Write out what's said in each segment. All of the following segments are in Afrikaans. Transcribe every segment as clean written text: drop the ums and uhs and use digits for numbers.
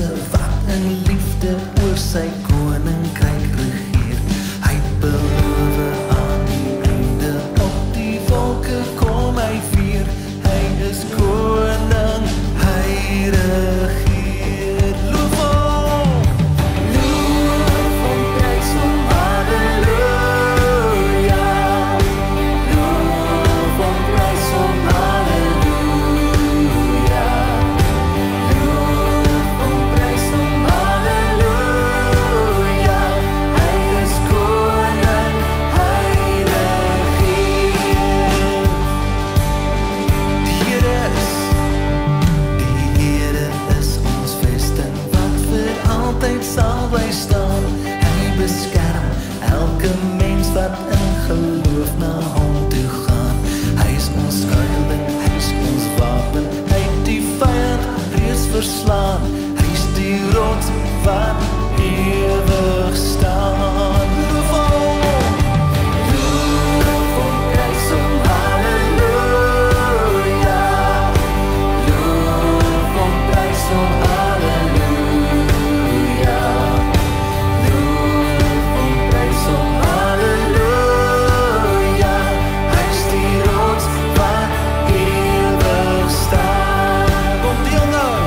Eerste wat in liefde oor sy koninkryk regeer. Hy beloof aan die einde op die wolke kom hy vier. Hy is koning, hy regeer. Loof hom, prys hom, halleluja. Loof hom, prys hom, halleluja. Loof hom, prys hom, halleluja. Hy is koning, hy regeer. Die Here is ons vesting wat vir altyd sal bly staan. Hy beskerm elke mens wat in geloof na hom toe gaan. Hy is ons skuilings, hy is ons wapen, hy het die vyand reeds verslaan. Hy is die rots wat ewig staan. Loof hom, prys hom, halleluja. Loof hom, prys hom, halleluja. Loof hom, prys hom, halleluja. Hy is die rots wat ewig staan. Kom deel nou.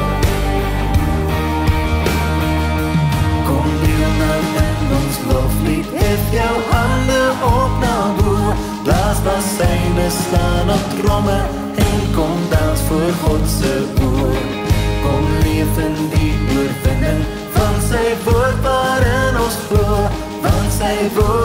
Kom deel nou in ons loflied. Hef jou hande op na bo. Blaas bassyne, slaan op tromme en kom dans voor God se oor. Kom leef in die oorwinning van sy woord waarin ons glo, want sy woord